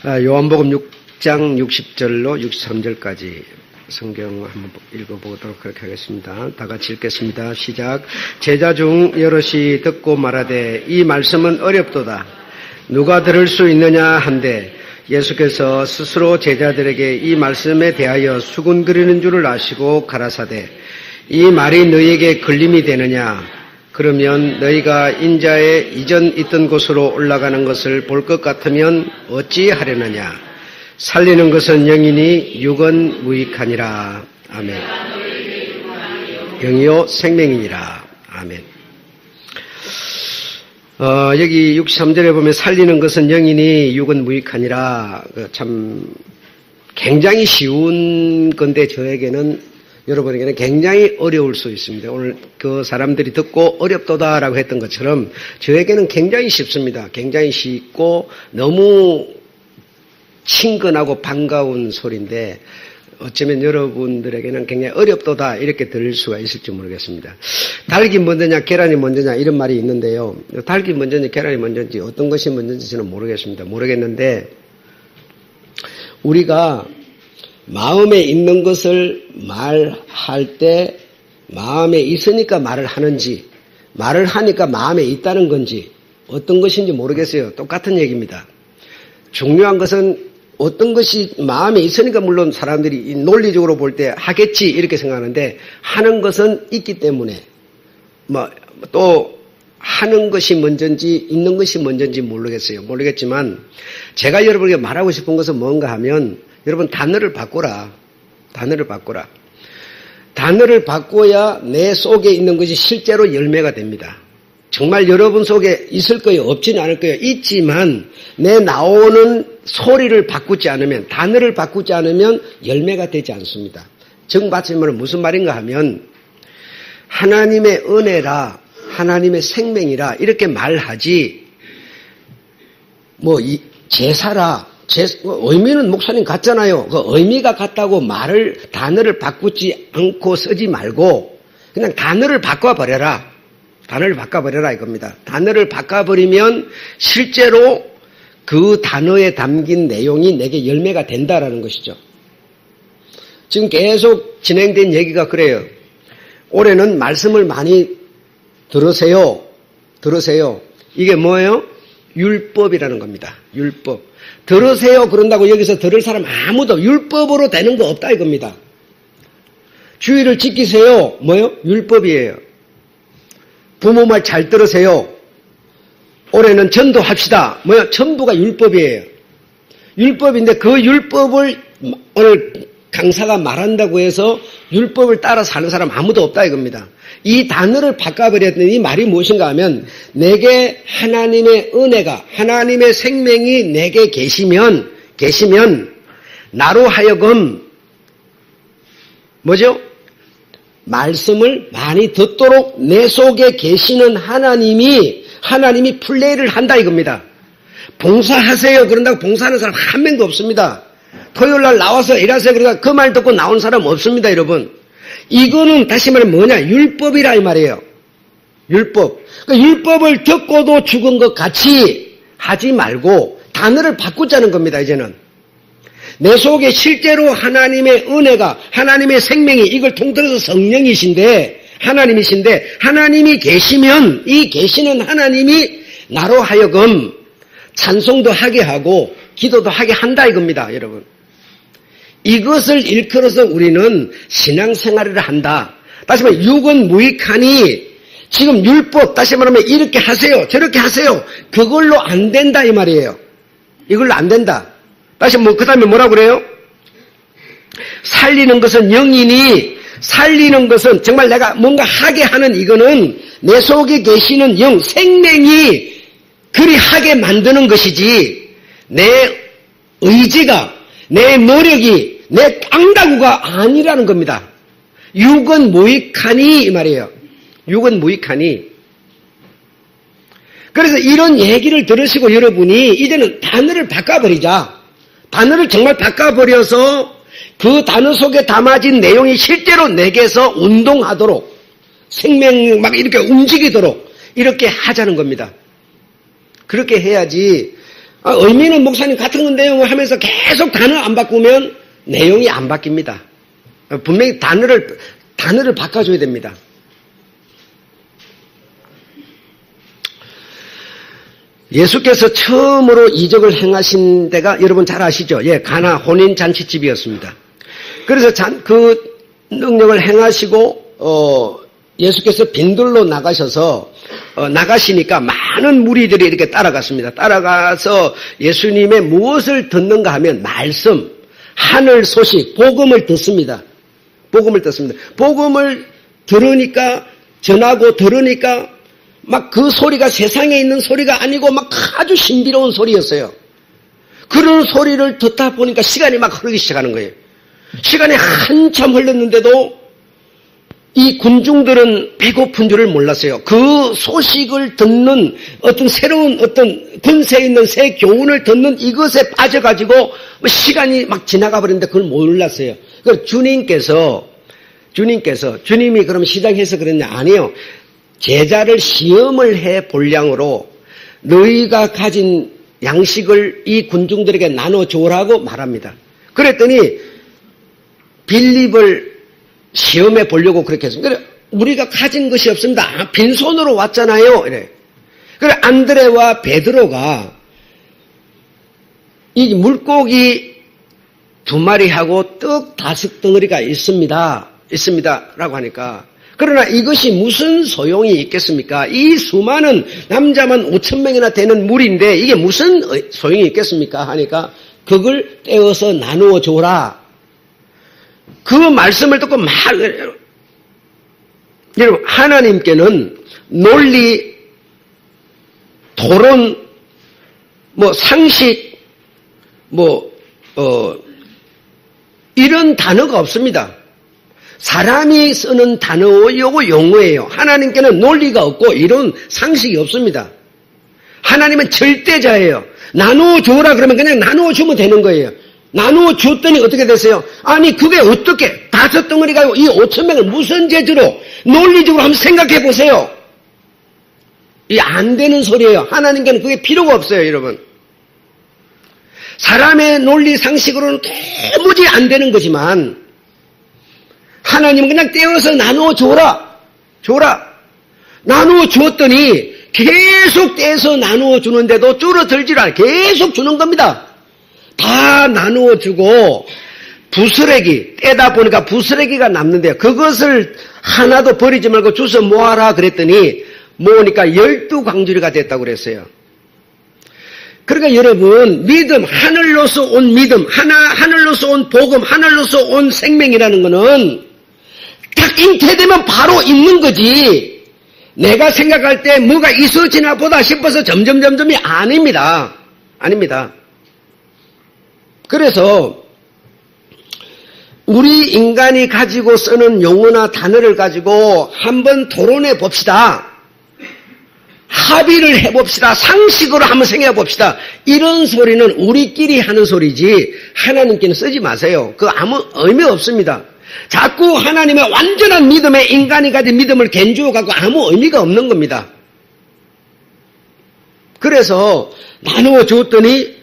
요한복음 6장 60절로 63절까지 성경 한번 읽어보도록 그렇게 하겠습니다. 다 같이 읽겠습니다. 시작. 제자 중 여럿이 듣고 말하되 이 말씀은 어렵도다. 누가 들을 수 있느냐 한데 예수께서 스스로 제자들에게 이 말씀에 대하여 수군거리는 줄을 아시고 가라사대 이 말이 너희에게 걸림이 되느냐? 그러면 너희가 인자의 이전 있던 곳으로 올라가는 것을 볼 것 같으면 어찌 하려느냐? 살리는 것은 영이니 육은 무익하니라. 아멘. 영이요 생명이니라. 아멘. 여기 63절에 보면 살리는 것은 영이니 육은 무익하니라. 참 굉장히 쉬운 건데 저에게는 여러분에게는 굉장히 어려울 수 있습니다. 오늘 그 사람들이 듣고 어렵도다라고 했던 것처럼 저에게는 굉장히 쉽습니다. 굉장히 쉽고 너무 친근하고 반가운 소리인데 어쩌면 여러분들에게는 굉장히 어렵도다 이렇게 들릴 수가 있을지 모르겠습니다. 닭이 먼저냐 계란이 먼저냐 이런 말이 있는데요. 닭이 먼저냐 계란이 먼저인지 어떤 것이 먼저인지 저는 모르겠습니다. 모르겠는데 우리가 마음에 있는 것을 말할 때 마음에 있으니까 말을 하는지 말을 하니까 마음에 있다는 건지 어떤 것인지 모르겠어요. 똑같은 얘기입니다. 중요한 것은 어떤 것이 마음에 있으니까 물론 사람들이 논리적으로 볼 때 하겠지 이렇게 생각하는데 하는 것은 있기 때문에 또 하는 것이 먼저인지 있는 것이 먼저인지 모르겠지만 제가 여러분에게 말하고 싶은 것은 뭔가 하면 여러분 단어를 바꿔라. 단어를 바꿔야 내 속에 있는 것이 실제로 열매가 됩니다. 정말 여러분 속에 있을 거예요. 없지는 않을 거예요. 있지만 내 나오는 소리를 바꾸지 않으면 단어를 바꾸지 않으면 열매가 되지 않습니다. 정받침은 무슨 말인가 하면 하나님의 은혜라 하나님의 생명이라 이렇게 말하지 제사라 의미는 목사님 같잖아요. 그 의미가 같다고 단어를 바꾸지 않고 쓰지 말고 그냥 단어를 바꿔버려라. 단어를 바꿔버려라 이겁니다. 단어를 바꿔버리면 실제로 그 단어에 담긴 내용이 내게 열매가 된다라는 것이죠. 지금 계속 진행된 얘기가 그래요. 올해는 말씀을 많이 들으세요. 이게 뭐예요? 율법이라는 겁니다. 율법. 들으세요 그런다고 여기서 들을 사람 아무도 율법으로 되는 거 없다 이겁니다. 주의를 지키세요. 뭐요? 율법이에요. 부모 말 잘 들으세요. 올해는 전도합시다. 뭐요? 전부가 율법이에요. 율법인데 그 율법을 오늘 강사가 말한다고 해서 율법을 따라 사는 사람 아무도 없다 이겁니다. 이 단어를 바꿔버렸더니 이 말이 무엇인가 하면 내게 하나님의 은혜가 하나님의 생명이 내게 계시면 나로 하여금 뭐죠? 말씀을 많이 듣도록 내 속에 계시는 하나님이 플레이를 한다 이겁니다. 봉사하세요 그런다고 봉사하는 사람 한 명도 없습니다. 토요일날 나와서 일하세요 그러다가 그 말 듣고 나온 사람 없습니다 여러분. 이거는 다시 말하면 뭐냐 율법이라 이 말이에요. 율법. 그러니까 율법을 듣고도 죽은 것 같이 하지 말고 단어를 바꾸자는 겁니다 이제는. 내 속에 실제로 하나님의 은혜가 하나님의 생명이 이걸 통틀어서 성령이신데 하나님이 계시면 이 계시는 하나님이 나로 하여금 찬송도 하게 하고 기도도 하게 한다 이겁니다 여러분. 이것을 일컬어서 우리는 신앙생활을 한다. 다시 말하면 육은 무익하니 지금 율법 다시 말하면 이렇게 하세요 저렇게 하세요 그걸로 안 된다 이 말이에요. 이걸로 안 된다. 다시 그 다음에 뭐라고 그래요? 살리는 것은 영이니 살리는 것은 정말 내가 뭔가 하게 하는 이거는 내 속에 계시는 영 생명이 그리 하게 만드는 것이지 내 의지가 내 노력이 내 깡다구가 아니라는 겁니다. 육은 무익하니 이 말이에요. 육은 무익하니. 그래서 이런 얘기를 들으시고 여러분이 이제는 단어를 바꿔버리자. 단어를 정말 바꿔버려서 그 단어 속에 담아진 내용이 실제로 내게서 운동하도록 생명 막 이렇게 움직이도록 이렇게 하자는 겁니다. 그렇게 해야지 의미는 목사님 같은 건데요 하면서 계속 단어 안 바꾸면 내용이 안 바뀝니다. 분명히 단어를 바꿔줘야 됩니다. 예수께서 처음으로 이적을 행하신 데가 여러분 잘 아시죠? 예, 가나 혼인잔치집이었습니다. 그래서 그 능력을 행하시고 예수께서 빈들로 나가셔서 나가시니까 많은 무리들이 이렇게 따라갔습니다. 따라가서 예수님의 무엇을 듣는가 하면 말씀, 하늘 소식, 복음을 듣습니다. 복음을 듣습니다. 복음을 들으니까 전하고 들으니까 막 그 소리가 세상에 있는 소리가 아니고 막 아주 신비로운 소리였어요. 그런 소리를 듣다 보니까 시간이 막 흐르기 시작하는 거예요. 시간이 한참 흘렀는데도 이 군중들은 배고픈 줄을 몰랐어요. 그 소식을 듣는 어떤 새로운 어떤 근세 있는 새 교훈을 듣는 이것에 빠져가지고 시간이 막 지나가 버렸는데 그걸 몰랐어요. 그래서 주님이 그럼 시작해서 그랬냐? 아니요. 제자를 시험을 해 볼 양으로 너희가 가진 양식을 이 군중들에게 나눠주라고 말합니다. 그랬더니 빌립을 시험해 보려고 그렇게 했습니다. 그래, 우리가 가진 것이 없습니다. 빈손으로 왔잖아요. 이래. 그래, 안드레와 베드로가 이 물고기 2마리하고 떡 5덩어리가 있습니다. 라고 하니까 그러나 이것이 무슨 소용이 있겠습니까? 이 수많은 남자만 5,000명이나 되는 물인데 이게 무슨 소용이 있겠습니까? 하니까 그걸 떼어서 나누어 줘라. 그 말씀을 듣고 여러분 하나님께는 논리, 토론, 상식, 이런 단어가 없습니다. 사람이 쓰는 단어요 용어예요. 하나님께는 논리가 없고 이런 상식이 없습니다. 하나님은 절대자예요. 나누어 줘라 그러면 그냥 나누어 주면 되는 거예요. 나누어 줬더니 어떻게 됐어요? 아니 그게 어떻게 5덩어리 가지고 이 5,000명을 무슨 재주로 논리적으로 한번 생각해 보세요. 이 안 되는 소리예요. 하나님께는 그게 필요가 없어요, 여러분. 사람의 논리 상식으로는 도무지 안 되는 거지만 하나님은 그냥 떼어서 나누어 줘라. 나누어 주었더니 계속 떼서 나누어 주는데도 줄어들질 않아요. 계속 주는 겁니다. 다 나누어 주고 부스레기 떼다 보니까 부스레기가 남는데요. 그것을 하나도 버리지 말고 주워 모아라 그랬더니 모으니까 12광주리가 됐다고 그랬어요. 그러니까 여러분 믿음, 하늘로서 온 믿음, 하늘로서 온 복음, 하늘로서 온 생명이라는 거는 딱 잉태되면 바로 있는 거지. 내가 생각할 때 뭐가 있어지나 보다 싶어서 점점점점이 아닙니다. 그래서 우리 인간이 가지고 쓰는 용어나 단어를 가지고 한번 토론해 봅시다. 합의를 해봅시다. 상식으로 한번 생각해 봅시다. 이런 소리는 우리끼리 하는 소리지 하나님께는 쓰지 마세요. 그거 아무 의미 없습니다. 자꾸 하나님의 완전한 믿음에 인간이 가진 믿음을 견주어 갖고 아무 의미가 없는 겁니다. 그래서 나누어 줬더니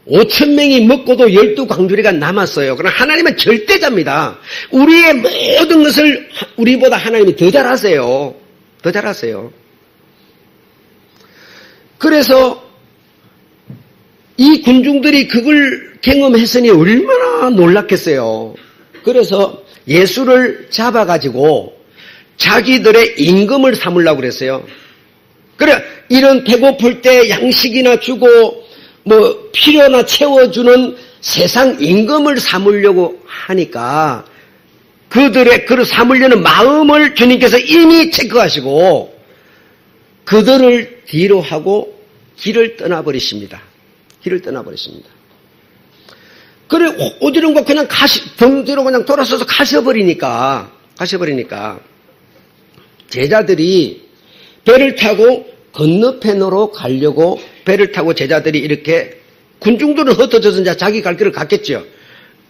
5,000명이 먹고도 12광주리가 남았어요. 그러나 하나님은 절대자입니다. 우리의 모든 것을 우리보다 하나님이 더 잘하세요. 그래서 이 군중들이 그걸 경험했으니 얼마나 놀랐겠어요. 그래서 예수를 잡아가지고 자기들의 임금을 삼으려고 그랬어요. 그래, 이런 배고플 때 양식이나 주고 필요나 채워주는 세상 임금을 삼으려고 하니까 그를 삼으려는 마음을 주님께서 이미 체크하시고 그들을 뒤로 하고 길을 떠나버리십니다. 그래, 어디론가 그냥 등 뒤로 그냥 돌아서서 가셔버리니까 제자들이 배를 타고 건너편으로 가려고 배를 타고 제자들이 이렇게 군중들은 흩어져서 이제 자기 갈 길을 갔겠죠.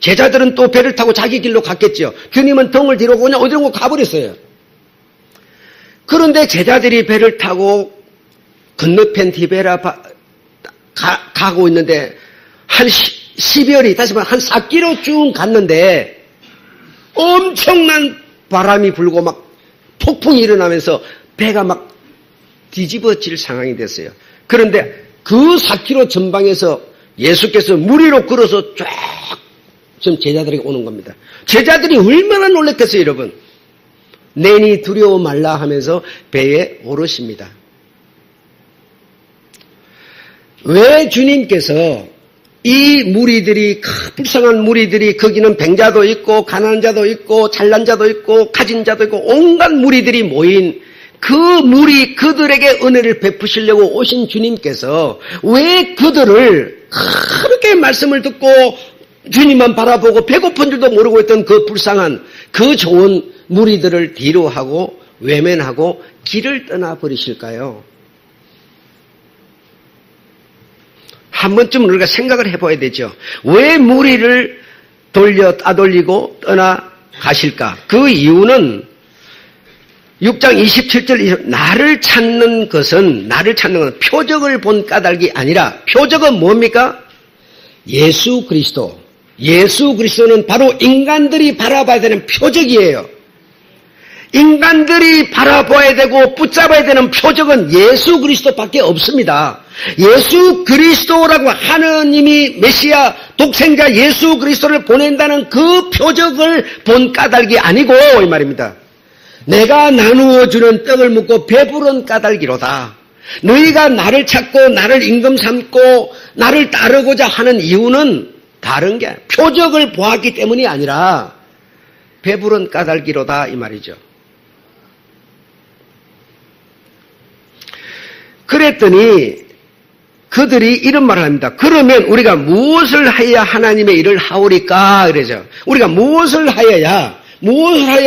제자들은 또 배를 타고 자기 길로 갔겠죠. 주님은 등을 뒤로 그냥 어디론가 가버렸어요. 그런데 제자들이 배를 타고 건너편 가고 있는데 한 12월이 다시 말해 한 4km 쭉 갔는데 엄청난 바람이 불고 막 폭풍이 일어나면서 배가 막 뒤집어질 상황이 됐어요. 그런데 그 4km 전방에서 예수께서 물 위로 걸어서 쫙 지금 제자들에게 오는 겁니다. 제자들이 얼마나 놀랐겠어요, 여러분. 내니 두려워 말라 하면서 배에 오르십니다. 왜 주님께서 이 무리들이, 불쌍한 무리들이, 거기는 병자도 있고 가난한 자도 있고 잘난 자도 있고 가진 자도 있고 온갖 무리들이 모인 그 무리, 그들에게 은혜를 베푸시려고 오신 주님께서 왜 그들을 그렇게 말씀을 듣고 주님만 바라보고 배고픈 줄도 모르고 있던 그 불쌍한 그 좋은 무리들을 뒤로 하고 외면하고 길을 떠나버리실까요? 한 번쯤 우리가 생각을 해봐야 되죠. 왜 무리를 따돌리고 떠나가실까? 그 이유는 6장 27절 나를 찾는 것은 표적을 본 까닭이 아니라 표적은 뭡니까? 예수 그리스도. 예수 그리스도는 바로 인간들이 바라봐야 되는 표적이에요. 인간들이 바라봐야 되고 붙잡아야 되는 표적은 예수 그리스도밖에 없습니다. 예수 그리스도라고 하느님이 메시아 독생자 예수 그리스도를 보낸다는 그 표적을 본 까닭이 아니고 이 말입니다. 내가 나누어 주는 떡을 먹고 배부른 까닭이로다. 너희가 나를 찾고 나를 임금 삼고 나를 따르고자 하는 이유는 다른 게 아니라 표적을 보았기 때문이 아니라 배부른 까닭이로다 이 말이죠. 그랬더니 그들이 이런 말을 합니다. 그러면 우리가 무엇을 하여야 하나님의 일을 하오리까? 그러죠. 우리가 무엇을 하여야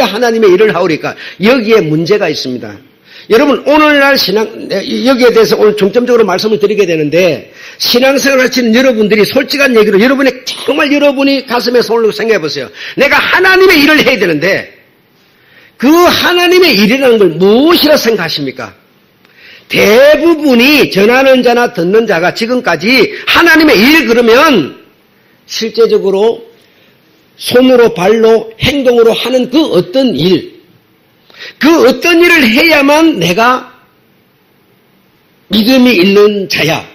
하나님의 일을 하오리까? 여기에 문제가 있습니다. 여러분 오늘날 여기에 대해서 오늘 중점적으로 말씀을 드리게 되는데 신앙생활 하시는 여러분들이 솔직한 얘기로 정말 여러분이 가슴에 손을 생각해 보세요. 내가 하나님의 일을 해야 되는데 그 하나님의 일이라는 걸 무엇이라 생각하십니까? 대부분이 전하는 자나 듣는 자가 지금까지 하나님의 일 그러면 실제적으로 손으로 발로 행동으로 하는 그 어떤 일, 그 어떤 일을 해야만 내가 믿음이 있는 자야,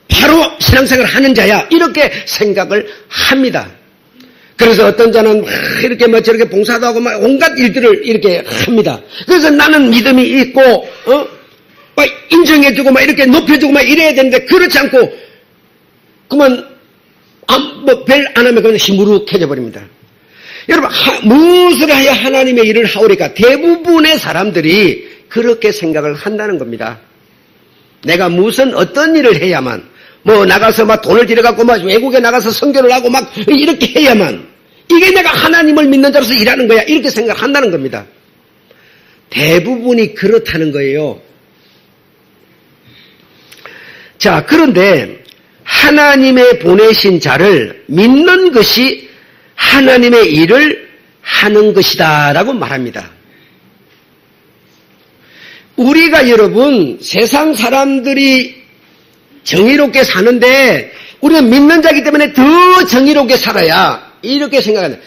바로 신앙생활을 하는 자야 이렇게 생각을 합니다. 그래서 어떤 자는 이렇게 저렇게 봉사도 하고 막 온갖 일들을 이렇게 합니다. 그래서 나는 믿음이 있고 막 인정해주고 막 이렇게 높여주고 막 이래야 되는데 그렇지 않고 그만 별 안 하면 그냥 시무룩해져 버립니다. 여러분 무엇을 하여 하나님의 일을 하오리까? 대부분의 사람들이 그렇게 생각을 한다는 겁니다. 내가 무슨 어떤 일을 해야만 나가서 막 돈을 들여갖고 막 외국에 나가서 선교를 하고 막 이렇게 해야만 이게 내가 하나님을 믿는 자로서 일하는 거야 이렇게 생각한다는 겁니다. 대부분이 그렇다는 거예요. 자, 그런데 하나님의 보내신 자를 믿는 것이 하나님의 일을 하는 것이다 라고 말합니다. 우리가 여러분 세상 사람들이 정의롭게 사는데 우리가 믿는 자이기 때문에 더 정의롭게 살아야 이렇게 생각하는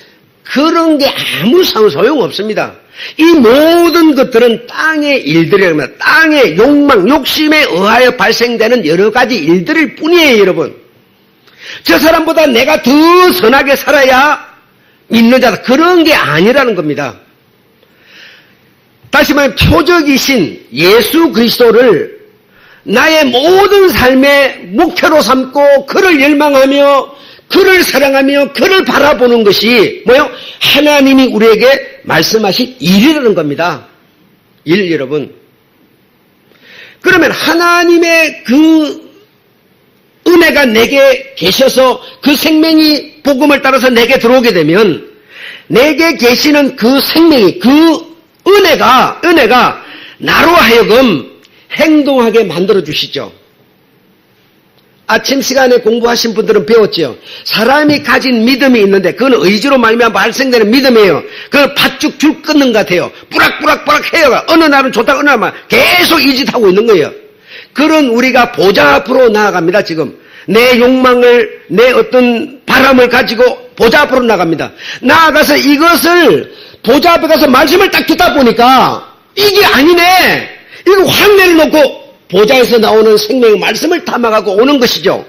그런 게 아무 소용없습니다. 이 모든 것들은 땅의 일들이랍니다. 땅의 욕망, 욕심에 의하여 발생되는 여러 가지 일들일 뿐이에요, 여러분. 저 사람보다 내가 더 선하게 살아야 믿는 자다. 그런 게 아니라는 겁니다. 다시 말하면 표적이신 예수 그리스도를 나의 모든 삶의 목표로 삼고 그를 열망하며 그를 사랑하며 그를 바라보는 것이 뭐요? 하나님이 우리에게 말씀하신 일이라는 겁니다. 일 여러분. 그러면 하나님의 그 은혜가 내게 계셔서 그 생명이 복음을 따라서 내게 들어오게 되면 내게 계시는 그 생명이 그 은혜가 나로 하여금 행동하게 만들어 주시죠. 아침 시간에 공부하신 분들은 배웠죠. 사람이 가진 믿음이 있는데 그건 의지로 말미암아 발생되는 믿음이에요. 그걸 팥죽 줄 끊는 것 같아요. 뿌락뿌락 해요. 어느 날은 좋다 어느 날은 계속 이 짓 하고 있는 거예요. 그런 우리가 보좌 앞으로 나아갑니다. 지금 내 욕망을, 내 어떤 바람을 가지고 보좌 앞으로 나갑니다. 나아가서 이것을 보좌 앞에 가서 말씀을 딱 듣다 보니까 이게 아니네. 이거 확 내려놓고 보좌에서 나오는 생명의 말씀을 담아가고 오는 것이죠.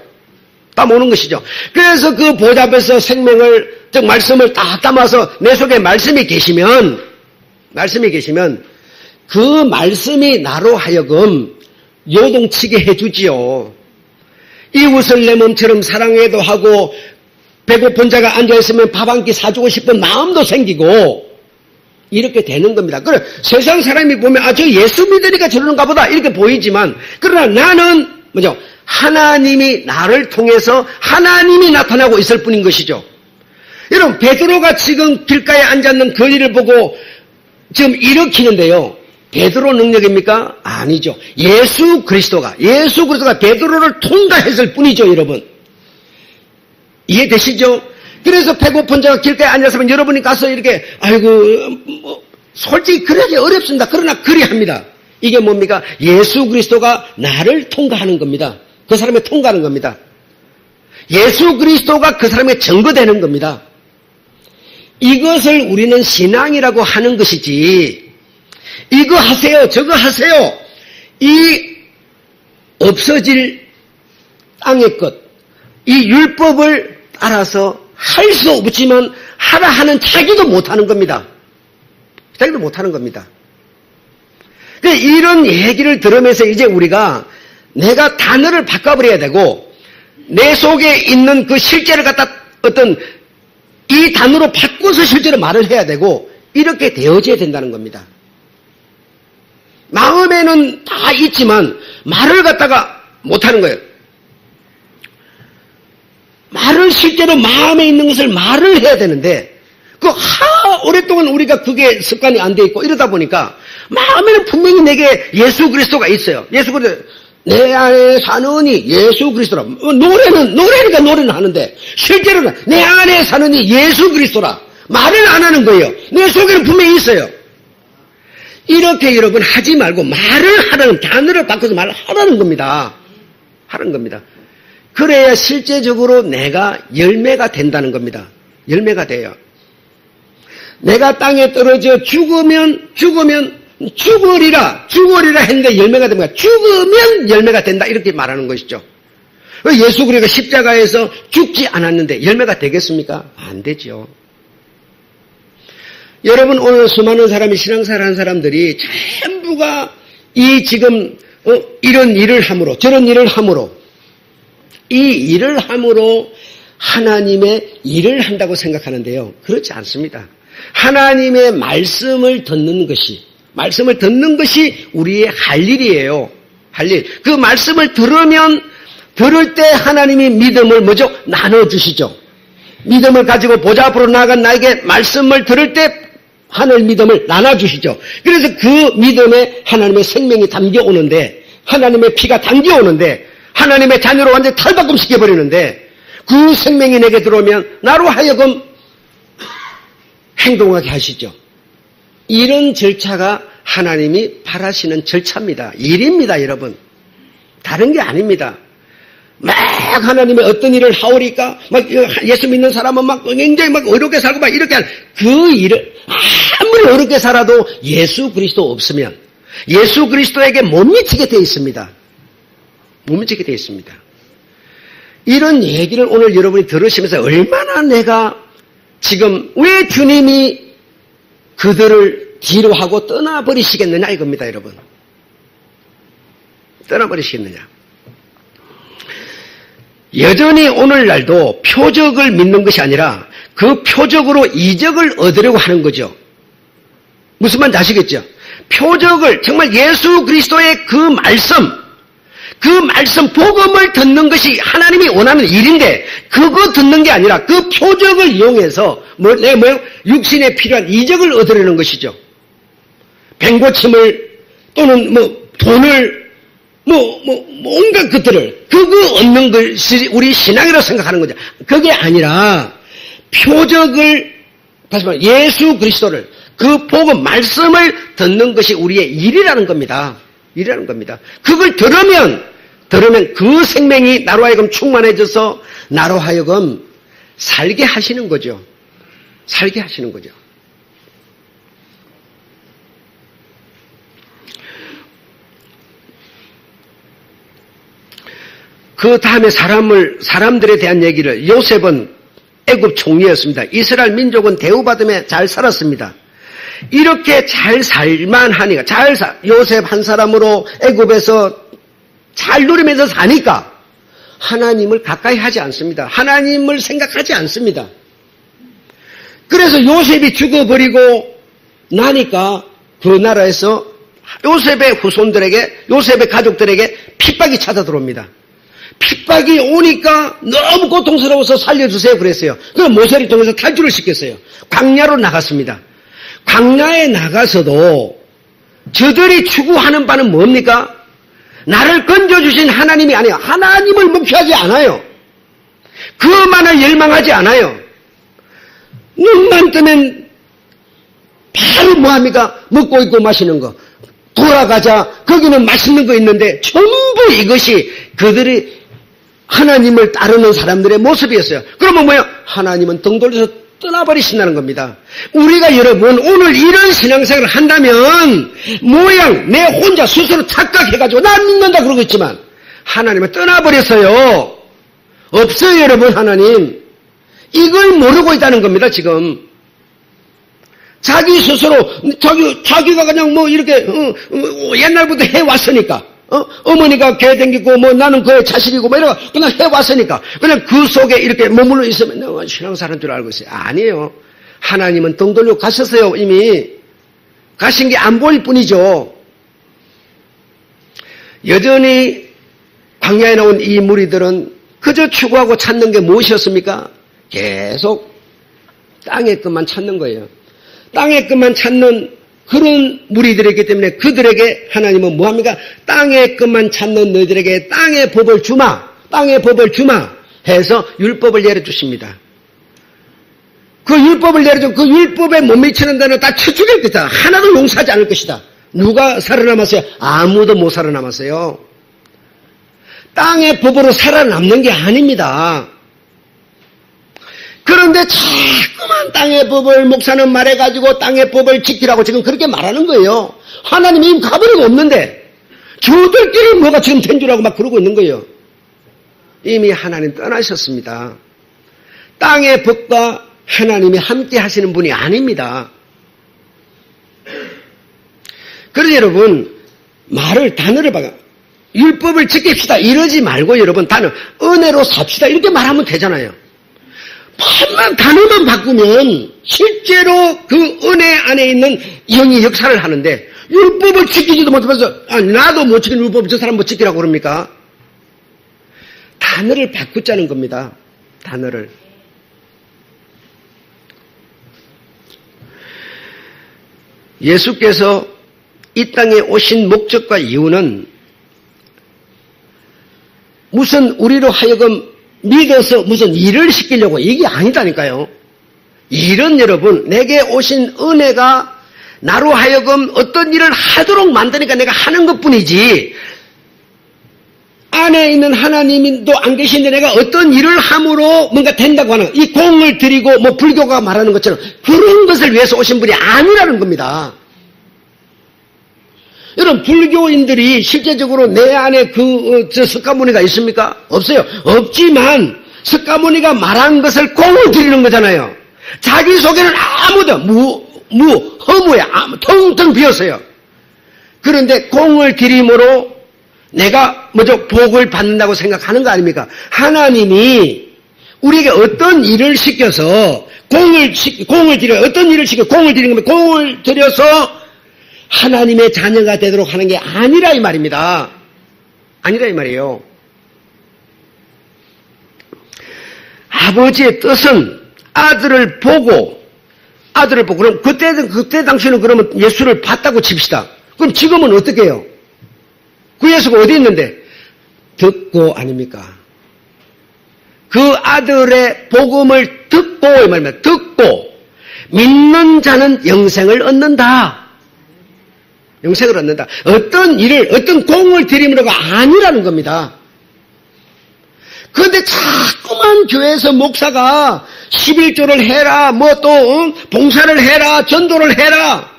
담아오는 것이죠. 그래서 그 보좌 앞에서 생명을, 즉 말씀을 다 담아서 내 속에 말씀이 계시면 그 말씀이 나로 하여금 요동치게 해주지요. 이웃을 내 몸처럼 사랑해도 하고 배고픈 자가 앉아있으면 밥 한 끼 사주고 싶은 마음도 생기고 이렇게 되는 겁니다. 그래 세상 사람이 보면 저 예수 믿으니까 저러는가 보다 이렇게 보이지만 그러나 나는 뭐죠? 하나님이 나를 통해서 하나님이 나타나고 있을 뿐인 것이죠. 여러분 베드로가 지금 길가에 앉았는 거리를 보고 지금 일으키는데요. 베드로 능력입니까? 아니죠. 예수 그리스도가 베드로를 통과했을 뿐이죠, 여러분. 이해되시죠? 그래서 배고픈 자가 길가에 앉았으면 여러분이 가서 이렇게 솔직히 그러기 어렵습니다. 그러나 그리합니다. 이게 뭡니까? 예수 그리스도가 나를 통과하는 겁니다. 그 사람이 통과하는 겁니다. 예수 그리스도가 그 사람의 증거되는 겁니다. 이것을 우리는 신앙이라고 하는 것이지 이거 하세요 저거 하세요 이 없어질 땅의 것 이 율법을 따라서 할 수 없지만 하라 하는 자기도 못하는 겁니다. 자기도 못하는 겁니다. 이런 얘기를 들으면서 이제 우리가 내가 단어를 바꿔버려야 되고 내 속에 있는 그 실제를 갖다 어떤 이 단어로 바꿔서 실제로 말을 해야 되고 이렇게 되어져야 된다는 겁니다. 마음에는 다 있지만 말을 갖다가 못하는 거예요. 말을 실제로 마음에 있는 것을 말을 해야 되는데 오랫동안 우리가 그게 습관이 안 돼 있고 이러다 보니까 마음에는 분명히 내게 예수 그리스도가 있어요. 예수 그리스도 내 안에 사느니 예수 그리스도라. 노래니까 노래는 하는데 실제로는 내 안에 사느니 예수 그리스도라. 말을 안 하는 거예요. 내 속에는 분명히 있어요. 이렇게 여러분 하지 말고 말을 하라는 단어를 바꿔서 말을 하라는 겁니다. 하는 겁니다. 그래야 실제적으로 내가 열매가 된다는 겁니다. 열매가 돼요. 내가 땅에 떨어져 죽으리라 했는데 열매가 됩니다. 죽으면 열매가 된다 이렇게 말하는 것이죠. 예수 그리스도가 십자가에서 죽지 않았는데 열매가 되겠습니까? 안 되죠. 여러분 오늘 수많은 사람이 신앙생활 하는 사람들이 전부가 이 지금 이런 일을 함으로 저런 일을 함으로 이 일을 함으로 하나님의 일을 한다고 생각하는데요. 그렇지 않습니다. 하나님의 말씀을 듣는 것이 우리의 할 일이에요. 할 일. 그 말씀을 들을 때 하나님이 믿음을 나눠주시죠. 믿음을 가지고 보좌 앞으로 나아간 나에게 말씀을 들을 때 하늘 믿음을 나눠주시죠. 그래서 그 믿음에 하나님의 생명이 담겨오는데 하나님의 피가 담겨오는데 하나님의 자녀로 완전히 탈바꿈시켜버리는데 그 생명이 내게 들어오면 나로 하여금 행동하게 하시죠. 이런 절차가 하나님이 바라시는 절차입니다. 일입니다, 여러분. 다른 게 아닙니다. 막 하나님의 어떤 일을 하오리까? 예수 믿는 사람은 굉장히 어렵게 살고 이렇게 그 일을 아무리 어렵게 살아도 예수 그리스도 없으면 예수 그리스도에게 못 미치게 되어 있습니다. 못 미치게 되어 있습니다. 이런 얘기를 오늘 여러분이 들으시면서 얼마나 내가 지금 왜 주님이 그들을 뒤로 하고 떠나버리시겠느냐 이겁니다, 여러분. 떠나버리시겠느냐. 여전히 오늘날도 표적을 믿는 것이 아니라 그 표적으로 이적을 얻으려고 하는 거죠. 무슨 말인지 아시겠죠? 표적을 정말 예수 그리스도의 그 말씀 복음을 듣는 것이 하나님이 원하는 일인데 그거 듣는 게 아니라 그 표적을 이용해서 육신에 필요한 이적을 얻으려는 것이죠. 뱅고침을 또는 돈을 온갖 것들을 그거 얻는 것이 우리 신앙이라고 생각하는 거죠. 그게 아니라 표적을 다시 말해 예수 그리스도를 그 복음 말씀을 듣는 것이 우리의 일이라는 겁니다. 이라는 겁니다. 그걸 들으면 그 생명이 나로 하여금 충만해져서 나로 하여금 살게 하시는 거죠. 살게 하시는 거죠. 그 다음에 사람들에 대한 얘기를, 요셉은 애굽 총리였습니다. 이스라엘 민족은 대우받으며 잘 살았습니다. 이렇게 잘 살만 하니까, 요셉 한 사람으로 애굽에서 잘 누리면서 사니까 하나님을 가까이 하지 않습니다. 하나님을 생각하지 않습니다. 그래서 요셉이 죽어버리고 나니까 그 나라에서 요셉의 후손들에게, 요셉의 가족들에게 핍박이 찾아 들어옵니다. 핍박이 오니까 너무 고통스러워서 살려주세요 그랬어요. 그래서 모세를 통해서 탈주를 시켰어요. 광야로 나갔습니다. 광야에 나가서도 저들이 추구하는 바는 뭡니까? 나를 건져주신 하나님이 아니에요. 하나님을 목표하지 않아요. 그만을 열망하지 않아요. 눈만 뜨면 바로 뭐합니까? 먹고 있고 마시는 거. 돌아가자. 거기는 맛있는 거 있는데 전부 이것이 그들이 하나님을 따르는 사람들의 모습이었어요. 그러면 뭐야? 하나님은 등 돌려서 떠나버리신다는 겁니다. 우리가 여러분 오늘 이런 신앙생활을 한다면 모양 내 혼자 스스로 착각해가지고 난 믿는다 그러고 있지만 하나님은 떠나버렸어요. 없어요 여러분. 하나님 이걸 모르고 있다는 겁니다. 지금 자기 스스로 자기가 그냥 뭐 이렇게 옛날부터 해왔으니까 어머니가 개 댕기고 뭐 나는 그의 자식이고 뭐 이러고 그냥 해왔으니까 그냥 그 속에 이렇게 머물러 있으면 내가 신앙사람인 줄 알고 있어요. 아니에요. 하나님은 등 돌려 가셨어요. 이미 가신 게 안 보일 뿐이죠. 여전히 광야에 나온 이 무리들은 그저 추구하고 찾는 게 무엇이었습니까? 계속 땅의 것만 찾는 거예요. 땅의 것만 찾는 그런 무리들이기 때문에 그들에게 하나님은 뭐합니까? 땅의 것만 찾는 너희들에게 땅의 법을 주마. 땅의 법을 주마 해서 율법을 내려주십니다. 그 율법을 내려주고 그 율법에 못 미치는 데는 다 쳐 죽일 것이다. 하나도 용서하지 않을 것이다. 누가 살아남았어요? 아무도 못 살아남았어요. 땅의 법으로 살아남는 게 아닙니다. 그런데 자꾸만 땅의 법을 목사는 말해가지고 땅의 법을 지키라고 지금 그렇게 말하는 거예요. 하나님이 이미 가버리고 없는데 저들끼리 뭐가 지금 된 줄 알고 막 그러고 있는 거예요. 이미 하나님 떠나셨습니다. 땅의 법과 하나님이 함께 하시는 분이 아닙니다. 그래서 여러분 단어를 봐요. 율법을 지킵시다 이러지 말고 여러분 은혜로 삽시다 이렇게 말하면 되잖아요. 단어만 바꾸면 실제로 그 은혜 안에 있는 영이 역사를 하는데 율법을 지키지도 못하면서 나도 못 지키는 율법을 저 사람 못 지키라고 그럽니까? 단어를 바꾸자는 겁니다. 단어를. 예수께서 이 땅에 오신 목적과 이유는 무슨 우리로 하여금 믿어서 무슨 일을 시키려고 이게 아니다니까요. 일은 여러분 내게 오신 은혜가 나로 하여금 어떤 일을 하도록 만드니까 내가 하는 것뿐이지 안에 있는 하나님도 안 계신데 내가 어떤 일을 함으로 뭔가 된다고 하는 이 공을 들이고 뭐 불교가 말하는 것처럼 그런 것을 위해서 오신 분이 아니라는 겁니다. 여러분 불교인들이 실제적으로 내 안에 석가모니가 있습니까? 없어요. 없지만 석가모니가 말한 것을 공을 들이는 거잖아요. 자기 속에는 아무도 허무해. 텅텅 비었어요. 그런데 공을 들임으로 내가 먼저 복을 받는다고 생각하는 거 아닙니까? 하나님이 우리에게 어떤 일을 시켜서 공을 들여 어떤 일을 시켜 공을 들이는 거면 공을 들여서 하나님의 자녀가 되도록 하는 게 아니라 이 말입니다. 아니라 이 말이에요. 아버지의 뜻은 아들을 보고 그럼 그때 당시에는 그러면 예수를 봤다고 칩시다. 그럼 지금은 어떻게 해요? 그 예수가 어디 있는데? 듣고 아닙니까? 그 아들의 복음을 듣고 이 말입니다. 듣고 믿는 자는 영생을 얻는다. 영생을 얻는다. 어떤 일을, 어떤 공을 들임으로가 아니라는 겁니다. 그런데 자꾸만 교회에서 목사가 11조를 해라, 봉사를 해라, 전도를 해라,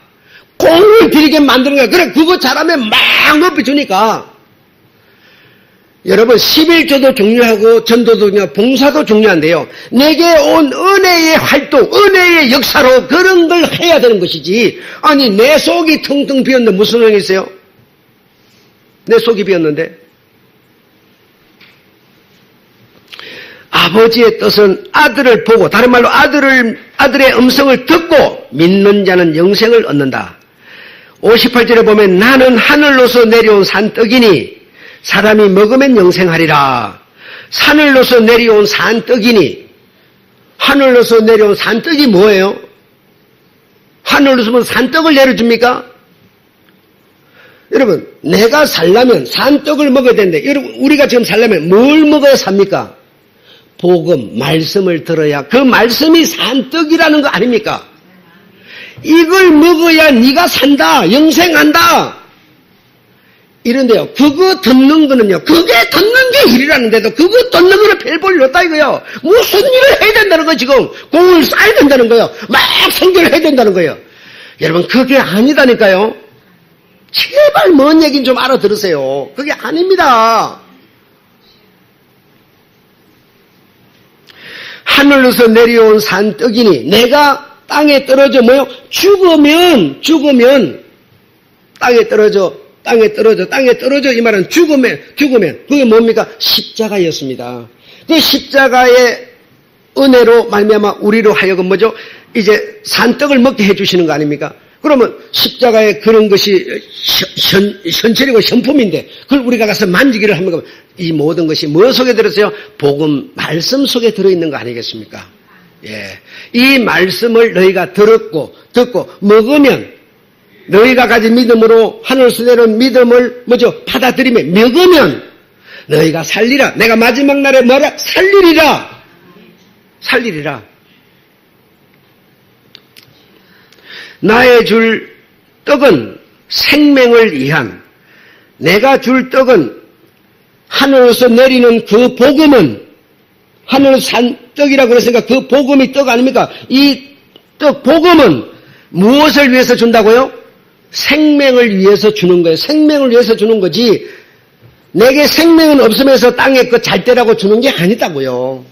공을 들이게 만드는 거야. 그래, 그거 잘하면 막 높이 주니까. 여러분, 11조도 중요하고, 전도도 중요하고, 봉사도 중요한데요. 내게 온 은혜의 활동, 은혜의 역사로 그런 걸 해야 되는 것이지. 아니, 내 속이 텅텅 비었는데 무슨 소용이 있어요? 내 속이 비었는데. 아버지의 뜻은 아들을 보고, 다른 말로 아들의 음성을 듣고 믿는 자는 영생을 얻는다. 58절에 보면 나는 하늘로서 내려온 산떡이니 사람이 먹으면 영생하리라. 하늘로서 내려온 산떡이니, 하늘로서 내려온 산떡이 뭐예요? 하늘로서 산떡을 내려줍니까? 여러분, 내가 살려면 산떡을 먹어야 되는데, 여러분, 우리가 지금 살려면 뭘 먹어야 삽니까? 복음, 말씀을 들어야, 그 말씀이 산떡이라는 거 아닙니까? 이걸 먹어야 네가 산다, 영생한다. 이런데요, 그거 듣는 거는요, 그게 듣는 게 일이라는데도 그거 듣는 거는 별 볼일 없다 이거요. 무슨 일을 해야 된다는 거예요, 지금. 공을 쌓아야 된다는 거예요. 막 선교를 해야 된다는 거예요. 여러분, 그게 아니다니까요. 제발 뭔 얘기는 좀 알아들으세요. 그게 아닙니다. 하늘로서 내려온 산떡이니 내가 땅에 떨어져 죽으면 땅에 떨어져 이 말은 죽으면 그게 뭡니까? 십자가였습니다. 그 십자가의 은혜로 말미암아 우리로 하여금 이제 산떡을 먹게 해주시는 거 아닙니까? 그러면 십자가에 그런 것이 현철이고 현품인데 그걸 우리가 가서 만지기를 하면 이 모든 것이 뭐 속에 들었어요? 복음 말씀 속에 들어있는 거 아니겠습니까? 예, 이 말씀을 너희가 듣고 먹으면 너희가 가진 믿음으로 하늘에서 내려온 믿음을 받아들이며 먹으면 너희가 살리라. 내가 마지막 날에 살리리라. 나의 줄 떡은 생명을 위한, 내가 줄 떡은 하늘에서 내리는 그 복음은, 하늘에서 산 떡이라고 그랬으니까 그 복음이 떡 아닙니까? 이 떡, 복음은 무엇을 위해서 준다고요? 생명을 위해서 주는 거예요. 생명을 위해서 주는 거지, 내게 생명은 없으면서 땅에 그 잘 때라고 주는 게 아니다고요.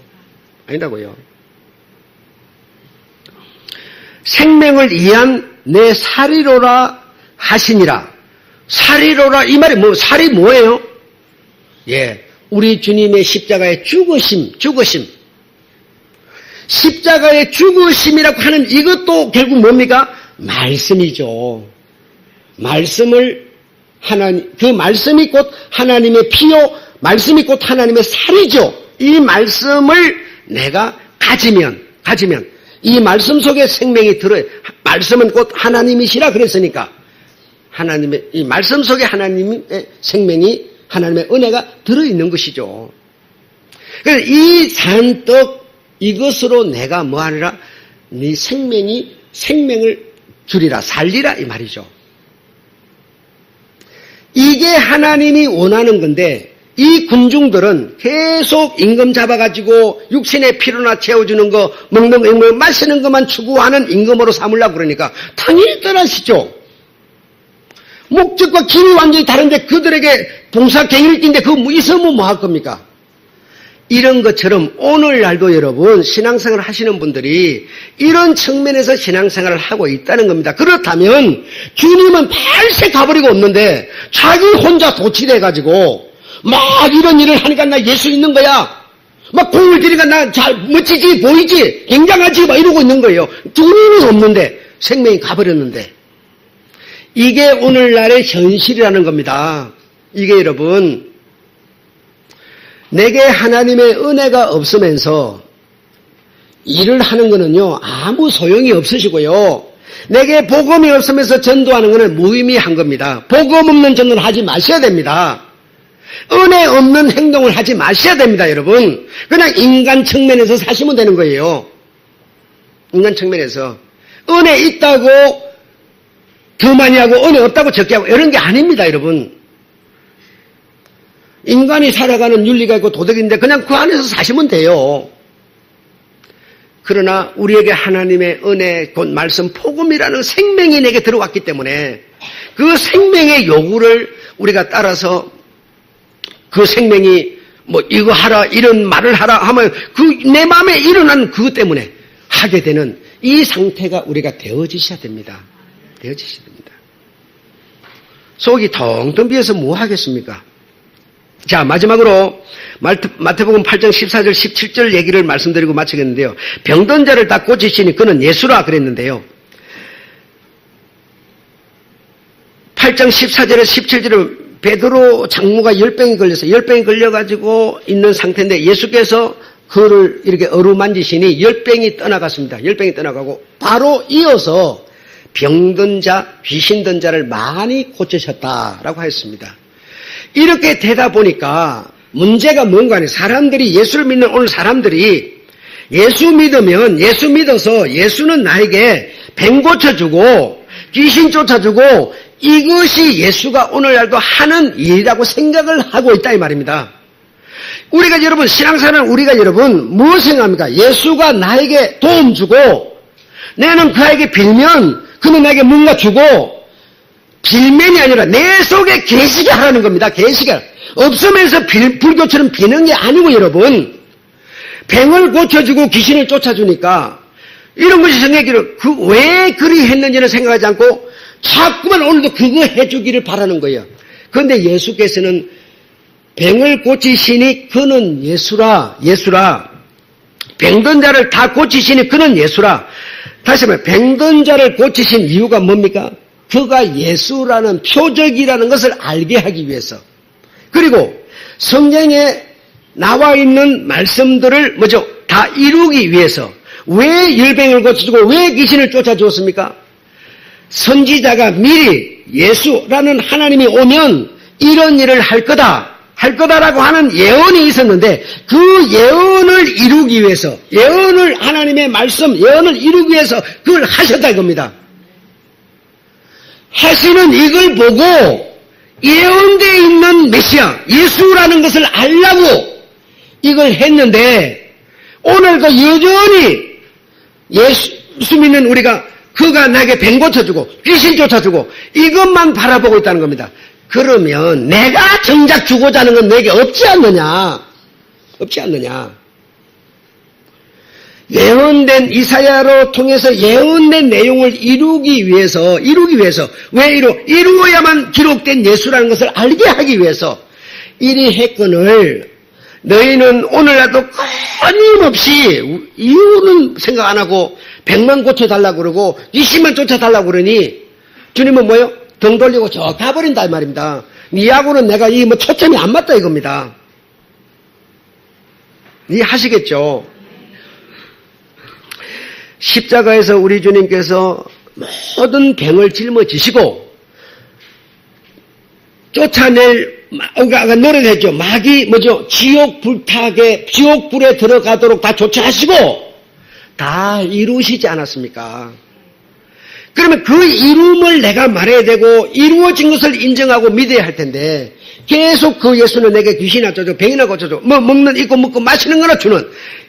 생명을 위한 내 살이로라 하시니라. 살이로라, 이 말이 살이 뭐예요? 예, 우리 주님의 십자가의 죽으심. 십자가의 죽으심이라고 하는 이것도 결국 뭡니까? 말씀이죠. 그 말씀이 곧 하나님의 피요, 말씀이 곧 하나님의 살이죠. 이 말씀을 내가 가지면, 이 말씀 속에 생명이 들어요. 말씀은 곧 하나님이시라 그랬으니까, 이 말씀 속에 하나님의 생명이, 하나님의 은혜가 들어있는 것이죠. 그래서 이 산떡, 이것으로 내가 뭐하느라? 네 생명을 주리라, 살리라, 이 말이죠. 이게 하나님이 원하는 건데, 이 군중들은 계속 임금 잡아가지고 육신의 피로나 채워주는 거, 먹는 거, 마시는 것만 추구하는 임금으로 삼으려고 그러니까 당연히 떠나시죠. 목적과 길이 완전히 다른데 그들에게 봉사 갱일을 낀데 그거 있으면 뭐 할 겁니까? 이런 것처럼 오늘날도 여러분 신앙생활을 하시는 분들이 이런 측면에서 신앙생활을 하고 있다는 겁니다. 그렇다면 주님은 발색 가버리고 없는데 자기 혼자 도취돼가지고 막 이런 일을 하니까 나 예수 있는 거야. 막 공을 들이니까 나 잘 멋지지 보이지 굉장하지 막 이러고 있는 거예요. 주님은 없는데 생명이 가버렸는데 이게 오늘날의 현실이라는 겁니다. 이게 여러분 내게 하나님의 은혜가 없으면서 일을 하는 거는요 아무 소용이 없으시고요. 내게 복음이 없으면서 전도하는 거는 무의미한 겁니다. 복음 없는 전도는 하지 마셔야 됩니다. 은혜 없는 행동을 하지 마셔야 됩니다, 여러분. 그냥 인간 측면에서 사시면 되는 거예요. 인간 측면에서. 은혜 있다고 더 많이 하고 은혜 없다고 적게 하고 이런 게 아닙니다, 여러분. 인간이 살아가는 윤리가 있고 도덕인데 그냥 그 안에서 사시면 돼요. 그러나 우리에게 하나님의 은혜, 곧 말씀, 복음이라는 생명이 내게 들어왔기 때문에 그 생명의 요구를 우리가 따라서 그 생명이 뭐 이거 하라, 이런 말을 하라 하면 그 내 마음에 일어난 그것 때문에 하게 되는 이 상태가 우리가 되어지셔야 됩니다. 되어지셔야 됩니다. 속이 텅텅 비어서 뭐 하겠습니까? 자, 마지막으로 마태복음 8장 14절 17절 얘기를 말씀드리고 마치겠는데요. 병든 자를 다 고치시니 그는 예수라 그랬는데요. 8장 14절에 17절은 베드로 장모가 열병이 걸려서 열병이 걸려가지고 있는 상태인데 예수께서 그를 이렇게 어루만지시니 열병이 떠나갔습니다. 열병이 떠나가고 바로 이어서 병든 자, 귀신 든 자를 많이 고치셨다라고 하였습니다. 이렇게 되다 보니까 문제가 뭔가 하니 사람들이 예수를 믿는 오늘 사람들이 예수 믿으면 예수 믿어서 예수는 나에게 병 고쳐주고 귀신 쫓아주고 이것이 예수가 오늘날도 하는 일이라고 생각을 하고 있다 이 말입니다. 우리가 여러분 신앙생활은 우리가 여러분 무엇을 생각합니까? 예수가 나에게 도움 주고 나는 그에게 빌면 그는 나에게 뭔가 주고 빌면이 아니라 내 속에 계시게 하라는 겁니다. 계시게 없으면서 불교처럼 비는 게 아니고 여러분 병을 고쳐주고 귀신을 쫓아주니까 이런 것이 성경기로 왜 그리 했는지는 생각하지 않고 자꾸만 오늘도 그거 해주기를 바라는 거예요. 그런데 예수께서는 병을 고치시니 그는 예수라. 병든 자를 다 고치시니 그는 예수라. 다시 한번 병든 자를 고치신 이유가 뭡니까? 그가 예수라는 표적이라는 것을 알게 하기 위해서. 그리고 성경에 나와 있는 말씀들을 다 이루기 위해서. 왜 열병을 고쳐주고 왜 귀신을 쫓아주었습니까? 선지자가 미리 예수라는 하나님이 오면 이런 일을 할 거다라고 하는 예언이 있었는데 그 예언을 이루기 위해서 하나님의 말씀 예언을 이루기 위해서 그걸 하셨다 이겁니다. 하시는 이걸 보고 예언되어 있는 메시아 예수라는 것을 알라고 이걸 했는데 오늘도 여전히 예수 믿는 우리가 그가 나에게 병 고쳐주고 귀신 쫓아주고 이것만 바라보고 있다는 겁니다. 그러면 내가 정작 주고자 하는 건 내게 없지 않느냐? 없지 않느냐? 예언된 이사야로 통해서 예언된 내용을 이루기 위해서 왜 이루어야만 기록된 예수라는 것을 알게 하기 위해서 이리 했건을 너희는 오늘날도 끊임없이 이유는 생각 안 하고 병만 고쳐달라고 그러고 귀신만 쫓아달라고 그러니 주님은 뭐요? 등 돌리고 저 가버린다 이 말입니다. 니하고는 내가 초점이 안 맞다 이겁니다. 이해하시겠죠? 십자가에서 우리 주님께서 모든 병을 짊어지시고 쫓아낼 아까 노래했죠. 마귀 지옥 불에 들어가도록 다 조치하시고 다 이루시지 않았습니까? 그러면 그 이룸을 내가 말해야 되고 이루어진 것을 인정하고 믿어야 할 텐데 계속 그 예수는 내게 귀신이나 쫓아줘 병이나 고쳐줘 먹는 있고 먹고 마시는 거나 주는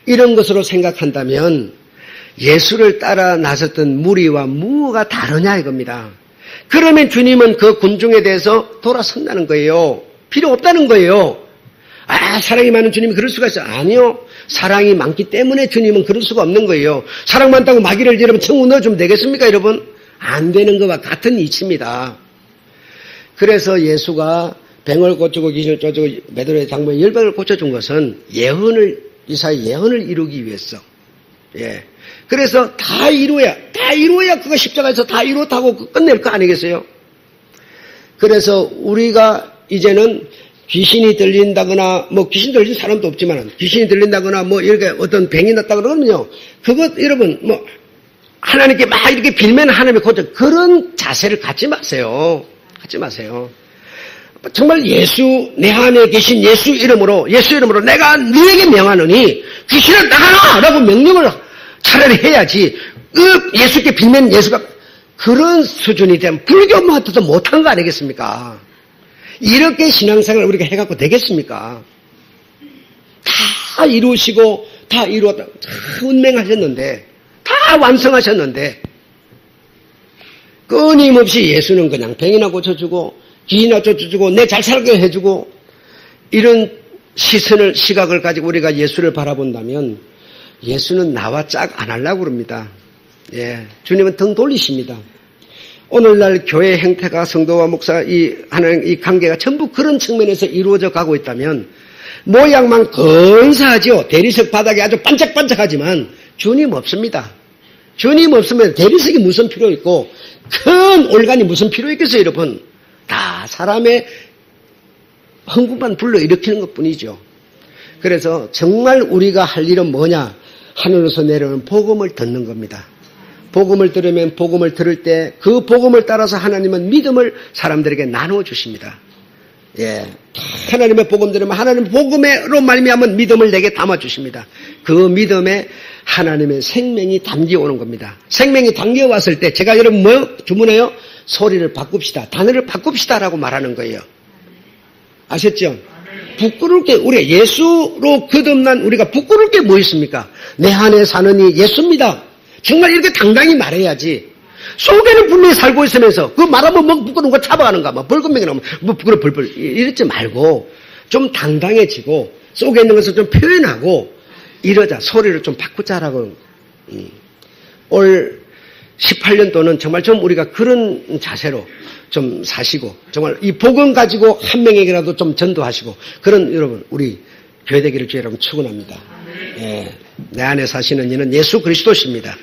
이런 것으로 생각한다면 예수를 따라 나섰던 무리와 무엇가 다르냐 이겁니다. 그러면 주님은 그 군중에 대해서 돌아선다는 거예요. 필요 없다는 거예요. 사랑이 많은 주님이 그럴 수가 있어요. 아니요. 사랑이 많기 때문에 주님은 그럴 수가 없는 거예요. 사랑 많다고 마귀를 여러분 천국 넣어주면 되겠습니까 여러분? 안 되는 것과 같은 이치입니다. 그래서 예수가 병을 고치고 귀신을 쫓고 베드로의 장모의 열병을 고쳐준 것은 이사의 예언을 이루기 위해서. 예. 그래서 다 이루어야 그거 십자가에서 다 이루었다고 끝낼 거 아니겠어요? 그래서 우리가 이제는 귀신이 들린다거나 귀신 들린 사람도 없지만 귀신이 들린다거나 이렇게 어떤 병이 났다 그러면요. 그것 여러분 하나님께 막 이렇게 빌면 하나님이 고쳐 그런 자세를 갖지 마세요. 정말 내 안에 계신 예수 이름으로 내가 너에게 명하노니 귀신을 나가라! 라고 명령을 차라리 해야지. 예수께 빌면 예수가 그런 수준이 되면 불교만도 못한 거 아니겠습니까? 이렇게 신앙생활을 우리가 해갖고 되겠습니까? 다 이루시고 다 이루었다. 다 운명하셨는데 다 완성하셨는데 끊임없이 예수는 그냥 병이나 고쳐주고 기이나 쫓아주고 내 잘 살게 해주고 이런 시각을 가지고 우리가 예수를 바라본다면 예수는 나와 짝 안 하려고 그럽니다. 예, 주님은 등 돌리십니다. 오늘날 교회 행태가 성도와 목사 하는 이 관계가 전부 그런 측면에서 이루어져 가고 있다면 모양만 근사하죠. 대리석 바닥이 아주 반짝반짝하지만 주님 없습니다. 주님 없으면 대리석이 무슨 필요 있고 큰 올간이 무슨 필요 있겠어요, 여러분. 다 사람의 흥분만 불러일으키는 것뿐이죠. 그래서 정말 우리가 할 일은 뭐냐? 하늘에서 내려오는 복음을 듣는 겁니다. 복음을 들으면 복음을 들을 때 그 복음을 따라서 하나님은 믿음을 사람들에게 나누어 주십니다. 예, 하나님의 복음 들으면 하나님의 복음으로 말미암은 믿음을 내게 담아 주십니다. 그 믿음에 하나님의 생명이 담겨 오는 겁니다. 생명이 담겨 왔을 때 제가 여러분 뭐 주문해요? 소리를 바꿉시다. 단어를 바꿉시다라고 말하는 거예요. 아셨죠? 부끄러울 게 우리가 예수로 거듭난 우리가 부끄러울 게 뭐 있습니까? 내 안에 사는 이 예수입니다. 정말 이렇게 당당히 말해야지. 속에는 분명히 살고 있으면서 그 말하면 뭐 부끄러운 거 잡아가는가 뭐 벌금명이 나오면 뭐 부끄러워 벌벌 이러지 말고 좀 당당해지고 속에 있는 것을 좀 표현하고 이러자. 소리를 좀 바꾸자라고. 올 18년도는 정말 좀 우리가 그런 자세로 좀 사시고 정말 이 복음 가지고 한 명에게라도 좀 전도하시고 그런 여러분 우리 교회 되기를 주의 여러분 축원합니다. 예, 내 안에 사시는 이는 예수 그리스도십니다.